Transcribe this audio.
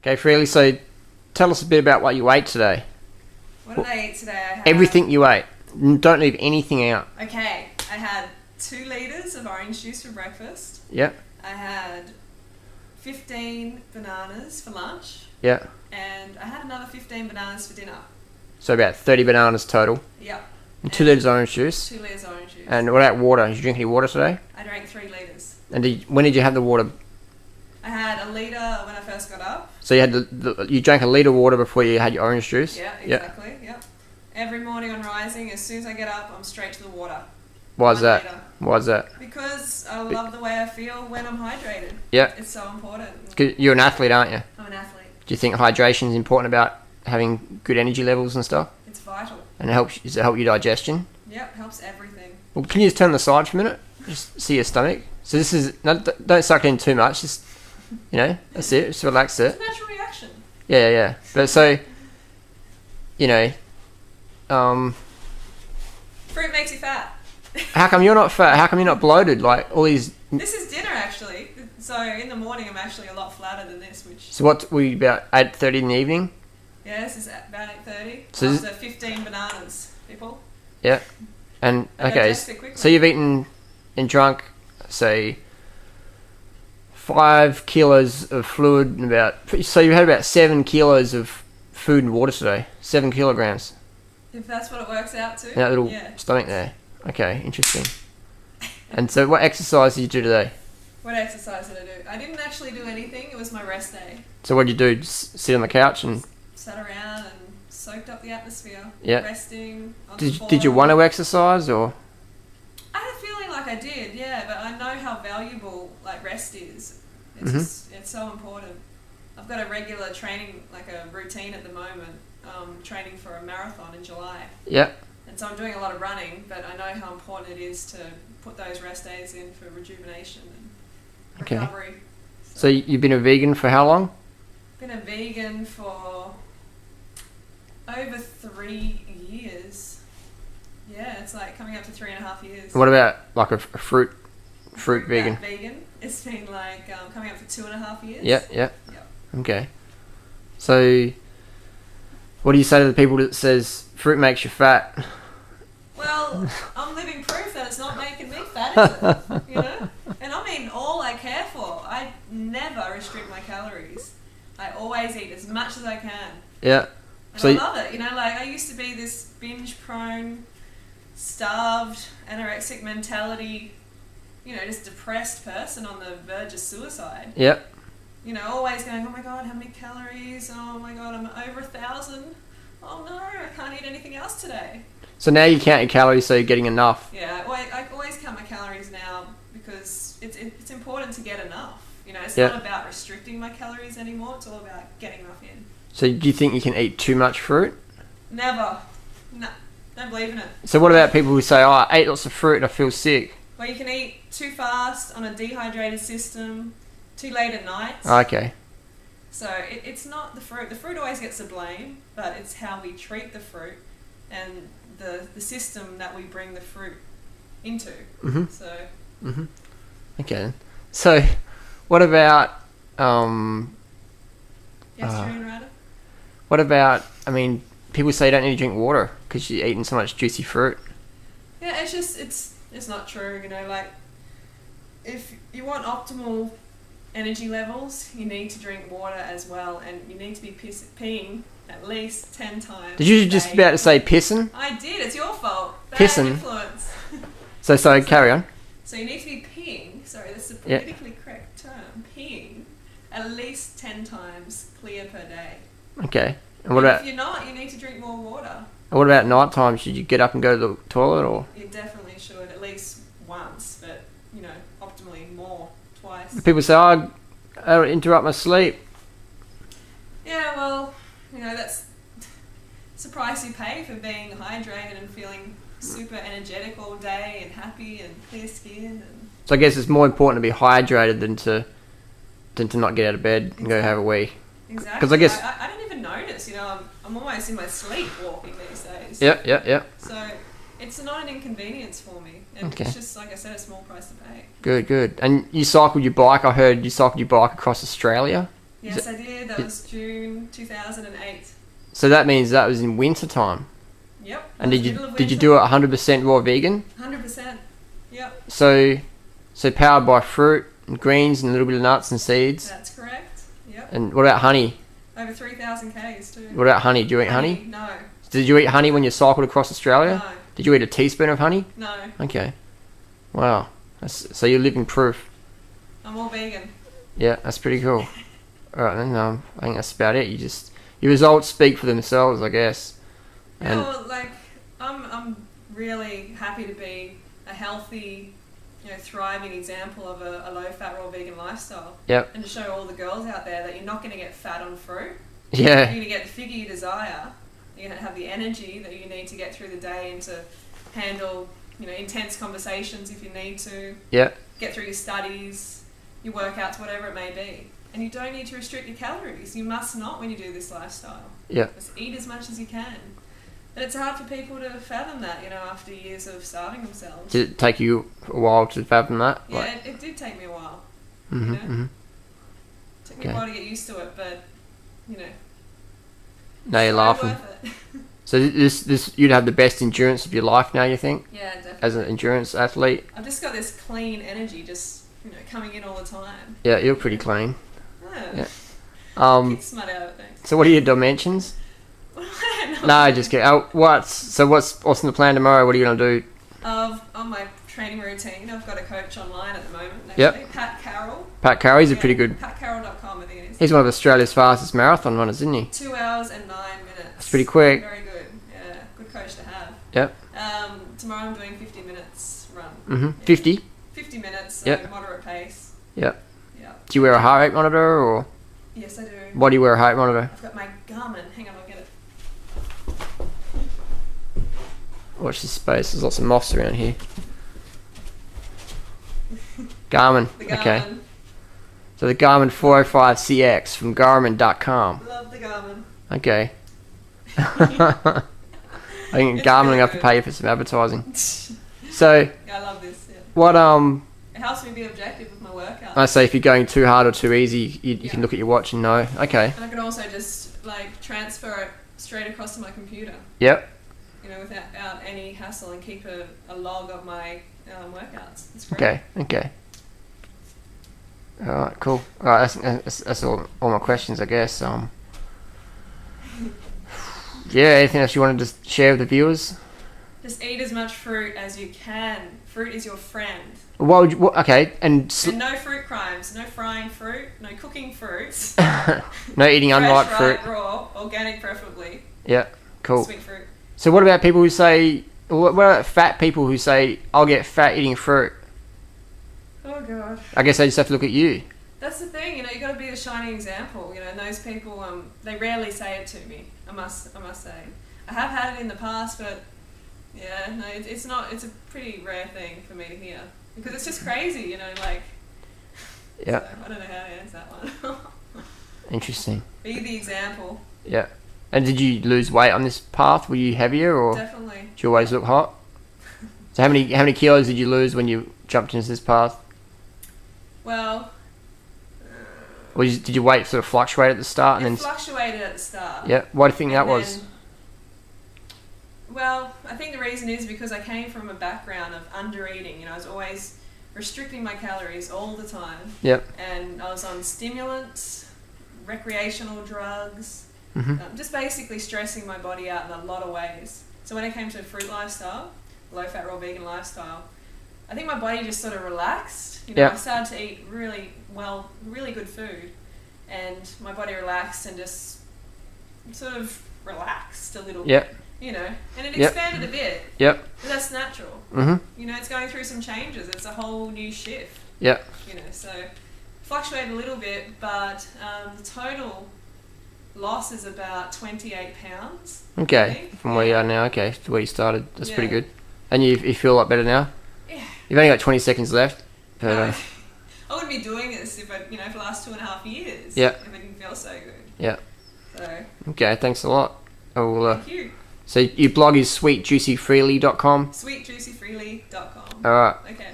Okay, Freely, so tell us a bit about what you ate today. What did I eat today? I had... Everything you ate. Don't leave anything out. Okay, I had 2 litres of orange juice for breakfast. Yep. I had 15 bananas for lunch. Yeah. And I had another 15 bananas for dinner. So about 30 bananas total. Yep. And 2 litres of orange juice. 2 litres of orange juice. And what about water? Did you drink any water today? I drank 3 litres. And when did you have the water? I had a litre when I first got up. So you had you drank a litre of water before you had your orange juice? Yeah, exactly. Yep. Every morning on rising, as soon as I get up, I'm straight to the water. Why is that? Why is that? Because I love the way I feel when I'm hydrated. Yeah. It's so important. You're an athlete, aren't you? I'm an athlete. Do you think hydration is important about having good energy levels and stuff? It's vital. And does it help your digestion? Yep, helps everything. Well, can you just turn the side for a minute? Just see your stomach. So this is, don't suck it in too much. Just, that's it. Just relax it. It's a natural reaction. Yeah. But so, fruit makes you fat. How come you're not fat? How come you're not bloated? Like all these. This is dinner actually. So in the morning I'm actually a lot flatter than this. So what were you about 8:30 in the evening? Yeah, this is about 8:30. So after 15 bananas, people. Yeah. And okay, so you've eaten and drunk, say, 5 kilos of fluid and so you had about 7 kilos of food and water today. 7 kilograms. If that's what it works out to. In that little stomach there. Okay, interesting. And so what exercise did you do today? What exercise did I do? I didn't actually do anything. It was my rest day. So what did you do? Just sit on the couch and... Sat around and soaked up the atmosphere. Yeah. Resting on the floor. Did you want to exercise or...? I had a feeling like I did, yeah. But I know how valuable like rest is. It's it's so important. I've got a regular training, like a routine at the moment. Training for a marathon in July. Yep. And so I'm doing a lot of running, but I know how important it is to put those rest days in for rejuvenation and recovery. So you've been a vegan for how long? Been a vegan for over 3 years. Yeah, it's like coming up to 3.5 years. What about like a fruit vegan? Vegan. It's been like coming up for 2.5 years. Yeah. Okay. So what do you say to the people that says fruit makes you fat? Well, I'm living proof that it's not making me fat, is it? And I mean, all I care for. I never restrict my calories. I always eat as much as I can. Yeah. And I love it. Like I used to be this binge-prone, starved, anorexic mentality, just depressed person on the verge of suicide. Yep. Always going, oh my God, how many calories? Oh my God, I'm over 1,000. Oh no, I can't eat anything else today. So now you count your calories, so you're getting enough. Yeah, I always count my calories now because it's important to get enough. It's not about restricting my calories anymore. It's all about getting enough in. So do you think you can eat too much fruit? Never. No, don't believe in it. So what about people who say, oh, I ate lots of fruit and I feel sick? Well, you can eat too fast on a dehydrated system, too late at night. Okay. So it's not the fruit. The fruit always gets the blame, but it's how we treat the fruit and the system that we bring the fruit into. So. Okay. So, what about Yes, Julian Ryder? What about? I mean, people say you don't need to drink water because you're eating so much juicy fruit. Yeah, it's just it's not true. Like if you want optimal energy levels, you need to drink water as well, and you need to be peeing at least 10 times. Did you just about to say pissing? I did. It's your fault. Bad Pissing. Influence. So carry on. So you need to be peeing. Sorry, that's the politically correct term. Peeing at least 10 times clear per day. Okay. And what about? If you're not, you need to drink more water. And what about night time? Should you get up and go to the toilet or? You definitely should, at least once, but optimally more, twice. People say, oh, I interrupt my sleep. Yeah, well, that's the price you pay for being hydrated and feeling super energetic all day and happy and clear skin. And so I guess it's more important to be hydrated than to not get out of bed and go have a wee. Exactly. Because I guess I don't even notice. I'm almost in my sleep walking these days. Yep. So it's not an inconvenience for me. And it's just, like I said, a small price to pay. Good. And you cycled your bike. I heard you cycled your bike across Australia. Yes, I did. That was June 2008. So that means that was in winter time. Yep. And did you do it 100% raw vegan? 100%. Yep. So powered by fruit and greens and a little bit of nuts and seeds. That's correct. Yep. And what about honey? Over 3,000 Ks too. What about honey? Do you eat honey? No. Did you eat honey when you cycled across Australia? No. Did you eat a teaspoon of honey? No. Okay. Wow. So you're living proof. I'm all vegan. Yeah, that's pretty cool. Alright then, I think that's about it. Your results speak for themselves, I guess. And well, like, I'm really happy to be a healthy, thriving example of a low-fat, raw vegan lifestyle. Yep. And to show all the girls out there that you're not going to get fat on fruit. Yeah. You're going to get the figure you desire. You're going to have the energy that you need to get through the day and to handle, intense conversations if you need to. Yeah. Get through your studies, your workouts, whatever it may be. And you don't need to restrict your calories. You must not when you do this lifestyle. Yeah. Just eat as much as you can. And it's hard for people to fathom that, after years of starving themselves. Did it take you a while to fathom that? Yeah, it did take me a while. Mm-hmm, It took me a while to get used to it, but, Now you're laughing. Worth it. So this you'd have the best endurance of your life now, you think? Yeah, definitely. As an endurance athlete? I've just got this clean energy just, coming in all the time. Yeah, you're pretty clean. Yeah. Yeah. Keep smut out of things. So what are your dimensions? I don't know. No, just kidding. What's in the plan tomorrow? What are you going to do? On my training routine, I've got a coach online at the moment, actually. Yep. Pat Carroll. Pat Carroll, he's a pretty good... PatCarroll.com, I think it is. He's one of Australia's fastest marathon runners, isn't he? 2 hours and 9 minutes. That's pretty quick. Very good. Yeah, good coach to have. Yep. Tomorrow I'm doing 50 minutes run. Mm-hmm. Yeah. 50? 50 minutes, so Yep. moderate pace. Yep. Yep. Do you wear a heart rate monitor or... Yes, I do. Why do you wear a heart rate monitor? I've got my Garmin. Hang on, I'll get it. Watch this space. There's lots of moths around here. Garmin. The Garmin. Okay. So the Garmin 405CX from Garmin.com. Love the Garmin. Okay. I think Garmin will have to pay you for some advertising. So, Yeah, I love this. Yeah. what It helps me be objective with my workout. I say if you're going too hard or too easy, you can look at your watch and know. Okay. And I can also just transfer it straight across to my computer. Yep. Without any hassle, and keep a log of my workouts. It's great. Okay. Okay. All right. Cool. All right. That's all my questions, I guess. Yeah. Anything else you wanted to share with the viewers? Just eat as much fruit as you can. Fruit is your friend. What would you? Okay. And no fruit crimes. No frying fruit. No cooking fruits. no eating unripe Fresh, fruit. ripe, raw, organic preferably. Yeah. Cool. Sweet fruit. So what about people who say? What about fat people who say, "I'll get fat eating fruit"? Oh god. I guess they just have to look at you. That's the thing, you got to be the shining example. And those people, they rarely say it to me. I must say. I have had it in the past, but yeah, no, it's not. It's a pretty rare thing for me to hear because it's just crazy, Yeah. So, I don't know how to answer that one. Interesting. Be the example. Yeah. And did you lose weight on this path? Were you heavier or? Definitely. Did you always look hot? So how many kilos did you lose when you jumped into this path? Well. Or did your weight sort of fluctuate at the start? It fluctuated at the start. Yeah. Why do you think that was? Well, I think the reason is because I came from a background of under-eating. I was always restricting my calories all the time. Yep. And I was on stimulants, recreational drugs, Mm-hmm. just basically stressing my body out in a lot of ways. So when it came to a fruit lifestyle, low-fat, raw vegan lifestyle, I think my body just sort of relaxed. Yep. I started to eat really good food, and my body relaxed and just sort of relaxed a little Yep. bit. And it expanded a bit. Yep. But that's natural. Mm-hmm. It's going through some changes. It's a whole new shift. Yep. So fluctuated a little bit, but the total loss is about 28 pounds. Okay. From where you are now. Okay. To where you started. That's pretty Yeah. good. And you feel a lot better now? Yeah. You've only got 20 seconds left. But, No, I wouldn't be doing this if for the last 2.5 years. Yeah. If it didn't feel so good. Yeah. So. Okay. Thanks a lot. Thank you. So your blog is sweetjuicyfreely.com? Sweetjuicyfreely.com. Alright. Okay.